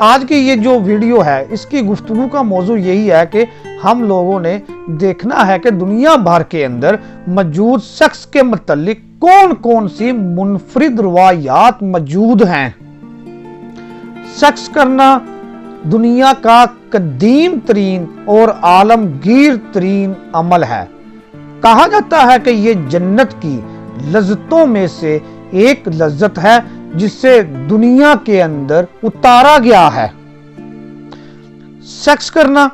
آج کی یہ جو ویڈیو ہے اس کی گفتگو کا موضوع یہی ہے کہ ہم لوگوں نے دیکھنا ہے کہ دنیا بھر کے اندر موجود سیکس کے متعلق کون کون سی منفرد روایات موجود ہیں۔ سیکس کرنا دنیا کا قدیم ترین اور عالمگیر ترین عمل ہے۔ کہا جاتا ہے کہ یہ جنت کی لذتوں میں سے ایک لذت ہے جسے دنیا کے اندر اتارا گیا ہے۔ سیکس کرنا،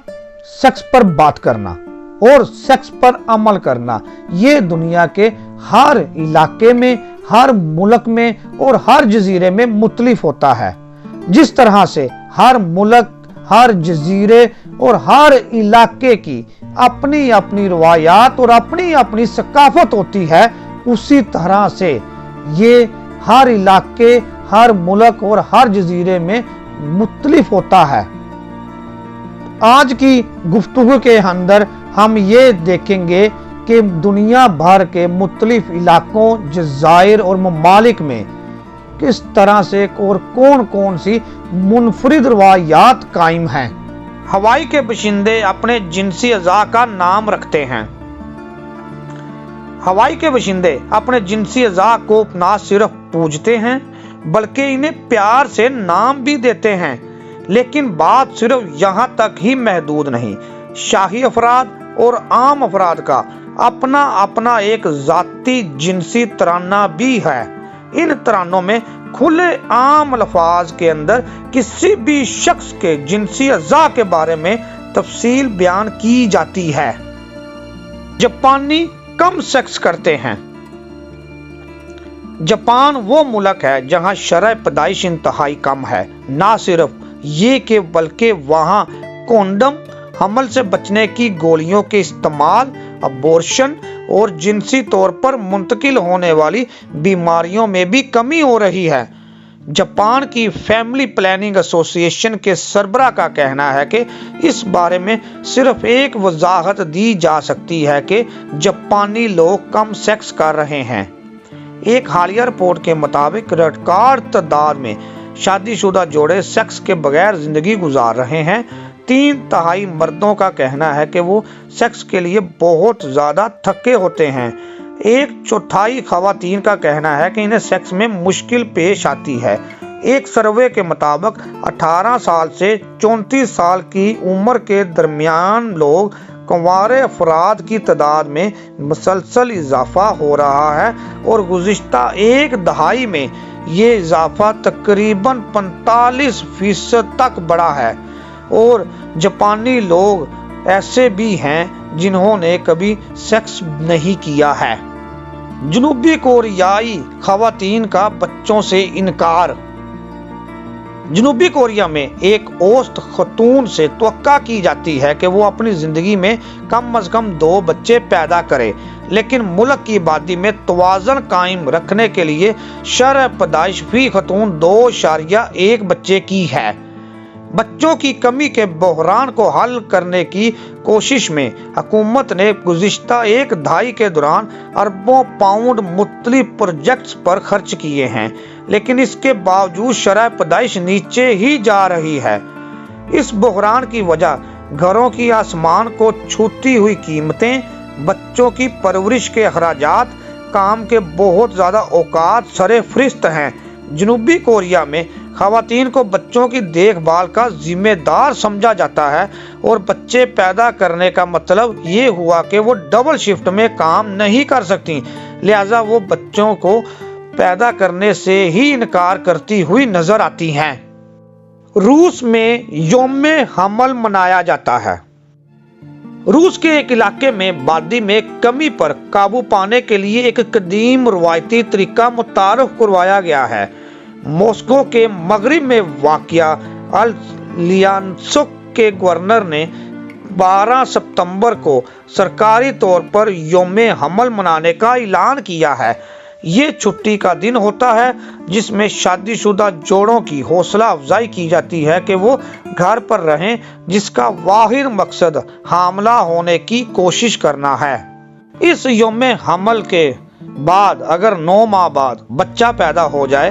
سیکس پر بات کرنا اور سیکس پر عمل کرنا یہ دنیا کے ہر علاقے میں، ہر ملک میں اور ہر جزیرے میں مختلف ہوتا ہے۔ جس طرح سے ہر ملک، ہر جزیرے اور ہر علاقے کی اپنی اپنی روایات اور اپنی اپنی ثقافت ہوتی ہے، اسی طرح سے یہ ہر علاقے، ہر ملک اور ہر جزیرے میں مختلف ہوتا ہے۔ آج کی گفتگو کے اندر ہم یہ دیکھیں گے کہ دنیا بھر کے مختلف علاقوں، جزائر اور ممالک میں کس طرح سے اور کون کون سی منفرد روایات قائم ہیں۔ ہوائی کے باشندے اپنے جنسی اعضاء کا نام رکھتے ہیں۔ ہوائی کے باشندے اپنے جنسی اعضاء کو نہ صرف پوجتے ہیں بلکہ انہیں پیار سے نام بھی دیتے ہیں، لیکن بات صرف یہاں تک ہی محدود نہیں۔ شاہی افراد اور عام افراد کا اپنا اپنا ایک ذاتی جنسی ترانہ بھی ہے۔ ان ترانوں میں کھلے عام الفاظ کے اندر کسی بھی شخص کے جنسی اعضاء کے بارے میں تفصیل بیان کی جاتی ہے۔ جاپانی کم سیکس کرتے ہیں۔ جاپان وہ ملک ہے جہاں شرح پیدائش انتہائی کم ہے۔ نہ صرف یہ کہ بلکہ وہاں کونڈم، حمل سے بچنے کی گولیوں کے استعمال، ابورشن اور جنسی طور پر منتقل ہونے والی بیماریوں میں بھی کمی ہو رہی ہے۔ جاپان کی فیملی پلاننگ ایسوسی ایشن کے سربراہ کا کہنا ہے کہ اس بارے میں صرف ایک وضاحت دی جا سکتی ہے کہ جاپانی لوگ کم سیکس کر رہے ہیں۔ ایک حالیہ رپورٹ کے مطابق ریکارڈ تعداد میں شادی شدہ جوڑے سیکس کے بغیر زندگی گزار رہے ہیں۔ 3/4 مردوں کا کہنا ہے کہ وہ سیکس کے لیے بہت زیادہ تھکے ہوتے ہیں۔ 1/4 خواتین کا کہنا ہے کہ انہیں سیکس میں مشکل پیش آتی ہے۔ ایک سروے کے مطابق 18 سال سے 34 سال کی عمر کے درمیان لوگ کنوارے افراد کی تعداد میں مسلسل اضافہ ہو رہا ہے اور گزشتہ ایک دہائی میں یہ اضافہ تقریباً 45% تک بڑھا ہے۔ اور جاپانی لوگ ایسے بھی ہیں جنہوں نے کبھی سیکس نہیں کیا ہے۔ جنوبی کوریائی خواتین کا بچوں سے انکار۔ جنوبی کوریا میں ایک اوسط خاتون سے توقع کی جاتی ہے کہ وہ اپنی زندگی میں کم از کم 2 بچے پیدا کرے، لیکن ملک کی آبادی میں توازن قائم رکھنے کے لیے شرح پیدائش فی خاتون 2.1 بچے کی ہے۔ بچوں کی کمی کے بحران کو حل کرنے کی کوشش میں حکومت نے گزشتہ ایک دہائی کے دوران اربوں پاؤنڈ مختلف پروجیکٹس پر خرچ کیے ہیں، لیکن اس کے باوجود شرح پیدائش نیچے ہی جا رہی ہے۔ اس بحران کی وجہ گھروں کی آسمان کو چھوتی ہوئی قیمتیں، بچوں کی پرورش کے اخراجات، کام کے بہت زیادہ اوقات سرِ فہرست ہیں۔ جنوبی کوریا میں خواتین کو بچوں کی دیکھ بھال کا ذمہ دار سمجھا جاتا ہے اور بچے پیدا کرنے کا مطلب یہ ہوا کہ وہ ڈبل شفٹ میں کام نہیں کر سکتی، لہذا وہ بچوں کو پیدا کرنے سے ہی انکار کرتی ہوئی نظر آتی ہیں۔ روس میں یوم حمل منایا جاتا ہے۔ روس کے ایک علاقے میں آبادی میں کمی پر قابو پانے کے لیے ایک قدیم روایتی طریقہ متعارف کروایا گیا ہے۔ ماسکو کے مغرب میں واقع الیانسک کے گورنر نے 12 ستمبر کو سرکاری طور پر یوم حمل منانے کا اعلان کیا ہے۔ یہ چھٹی کا دن ہوتا ہے جس میں شادی شدہ جوڑوں کی حوصلہ افزائی کی جاتی ہے کہ وہ گھر پر رہیں، جس کا واحد مقصد حاملہ ہونے کی کوشش کرنا ہے۔ اس یوم حمل کے بعد اگر 9 ماہ بعد بچہ پیدا ہو جائے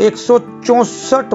164